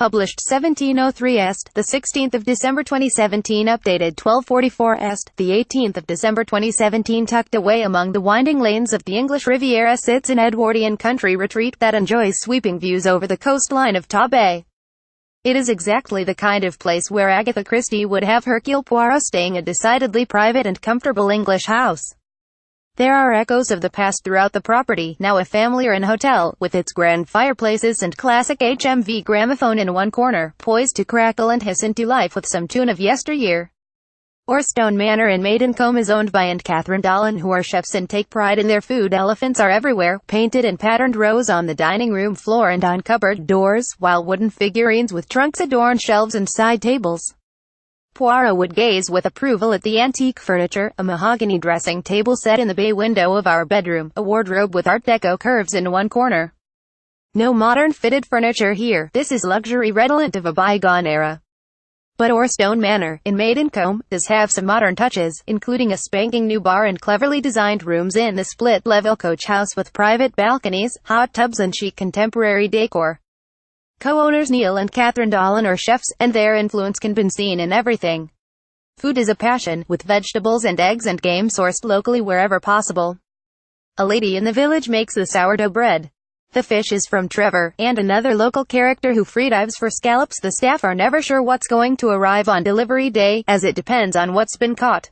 published 1703 est, the 16th of December 2017, updated 1244 est, the 18th of December 2017. Tucked away among the winding lanes of the English Riviera sits an Edwardian country retreat that enjoys sweeping views over the coastline of Torbay. It is exactly the kind of place where Agatha Christie would have Hercule Poirot staying, a decidedly private and comfortable English house. There are echoes of the past throughout the property, now a familyrun hotel, with its grand fireplaces and classic HMV gramophone in one corner, poised to crackle and hiss into life with some tune of yesteryear. Orstone Manor in Maidencombe is owned by and Catherine Dolan, who are chefs and take pride in their food. Elephants are everywhere, painted and patterned rows on the dining room floor and on cupboard doors, while wooden figurines with trunks adorn shelves and side tables. Poirot would gaze with approval at the antique furniture, a mahogany dressing table set in the bay window of our bedroom, a wardrobe with Art Deco curves in one corner. No modern fitted furniture here, this is luxury redolent of a bygone era. But Orstone Manor, in Maidencombe, does have some modern touches, including a spanking new bar and cleverly designed rooms in the split-level coach house with private balconies, hot tubs and chic contemporary decor. Co-owners Neil and Catherine Dolan are chefs, and their influence can be seen in everything. Food is a passion, with vegetables and eggs and game sourced locally wherever possible. A lady in the village makes the sourdough bread. The fish is from Trevor, and another local character who freedives for scallops. The staff are never sure what's going to arrive on delivery day, as it depends on what's been caught.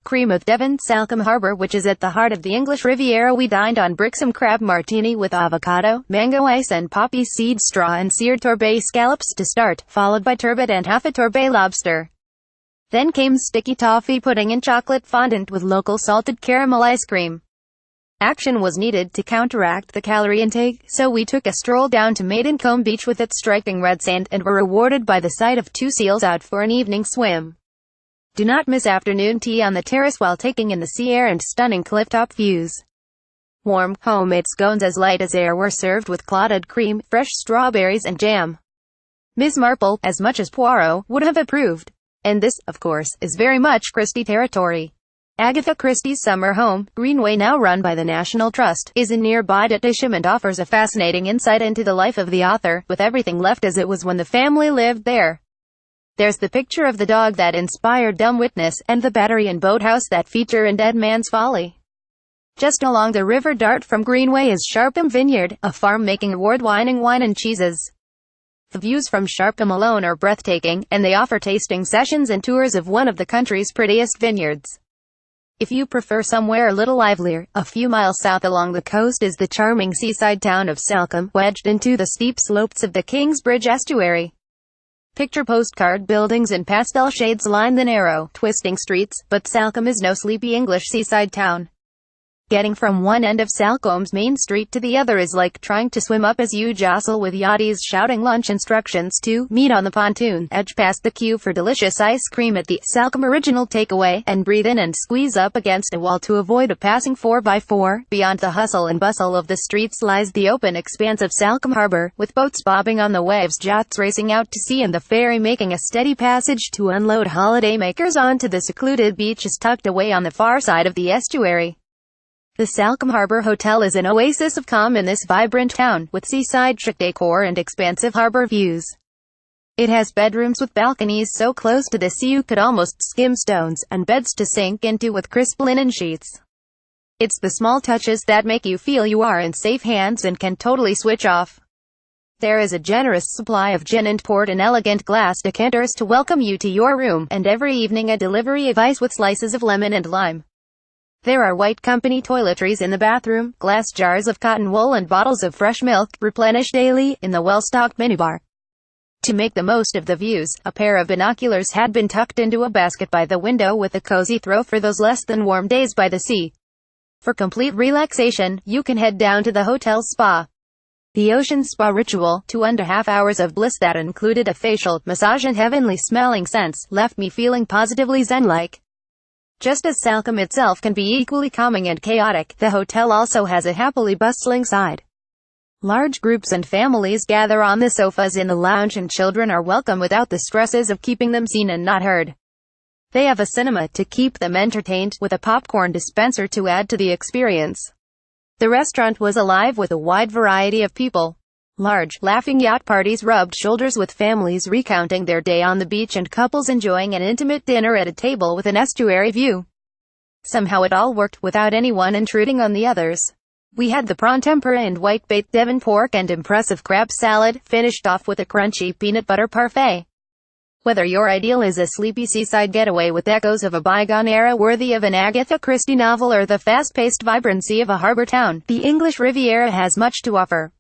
Cream of Devon, Salcombe Harbour, which is at the heart of the English Riviera. We dined on Brixham crab martini with avocado, mango ice and poppy seed straw and seared Torbay scallops to start, followed by turbot and half a Torbay lobster. Then came sticky toffee pudding and chocolate fondant with local salted caramel ice cream. Action was needed to counteract the calorie intake, so we took a stroll down to Maidencombe Beach with its striking red sand, and were rewarded by the sight of 2 seals out for an evening swim. Do not miss afternoon tea on the terrace while taking in the sea air and stunning clifftop views. Warm, homemade scones as light as air were served with clotted cream, fresh strawberries and jam. Miss Marple, as much as Poirot, would have approved. And this, of course, is very much Christie territory. Agatha Christie's summer home, Greenway, now run by the National Trust, is in nearby Ditcham and offers a fascinating insight into the life of the author, with everything left as it was when the family lived there. There's the picture of the dog that inspired Dumb Witness, and the battery and boathouse that feature in Dead Man's Folly. Just along the River Dart from Greenway is Sharpham Vineyard, a farm making award-winning wine and cheeses. The views from Sharpham alone are breathtaking, and they offer tasting sessions and tours of one of the country's prettiest vineyards. If you prefer somewhere a little livelier, a few miles south along the coast is the charming seaside town of Salcombe, wedged into the steep slopes of the Kingsbridge estuary. Picture postcard buildings in pastel shades line the narrow, twisting streets, but Salcombe is no sleepy English seaside town. Getting from one end of Salcombe's main street to the other is like trying to swim up as you jostle with yachties shouting lunch instructions to meet on the pontoon, edge past the queue for delicious ice cream at the Salcombe Original Takeaway, and breathe in and squeeze up against a wall to avoid a passing 4x4. Beyond the hustle and bustle of the streets lies the open expanse of Salcombe Harbour, with boats bobbing on the waves, yachts racing out to sea and the ferry making a steady passage to unload holidaymakers onto the secluded beaches tucked away on the far side of the estuary. The Salcombe Harbour Hotel is an oasis of calm in this vibrant town, with seaside chic decor and expansive harbour views. It has bedrooms with balconies so close to the sea you could almost skim stones, and beds to sink into with crisp linen sheets. It's the small touches that make you feel you are in safe hands and can totally switch off. There is a generous supply of gin and port in elegant glass decanters to welcome you to your room, and every evening a delivery of ice with slices of lemon and lime. There are white company toiletries in the bathroom, glass jars of cotton wool and bottles of fresh milk, replenished daily, in the well-stocked minibar. To make the most of the views, a pair of binoculars had been tucked into a basket by the window with a cozy throw for those less than warm days by the sea. For complete relaxation, you can head down to the hotel spa. The ocean spa ritual, 2.5 hours of bliss that included a facial, massage and heavenly smelling scents, left me feeling positively zen-like. Just as Salcombe itself can be equally calming and chaotic, the hotel also has a happily bustling side. Large groups and families gather on the sofas in the lounge, and children are welcome without the stresses of keeping them seen and not heard. They have a cinema to keep them entertained, with a popcorn dispenser to add to the experience. The restaurant was alive with a wide variety of people. Large, laughing yacht parties rubbed shoulders with families recounting their day on the beach and couples enjoying an intimate dinner at a table with an estuary view. Somehow it all worked, without anyone intruding on the others. We had the prawn tempura and white-baked Devon pork and impressive crab salad, finished off with a crunchy peanut butter parfait. Whether your ideal is a sleepy seaside getaway with echoes of a bygone era worthy of an Agatha Christie novel or the fast-paced vibrancy of a harbor town, the English Riviera has much to offer.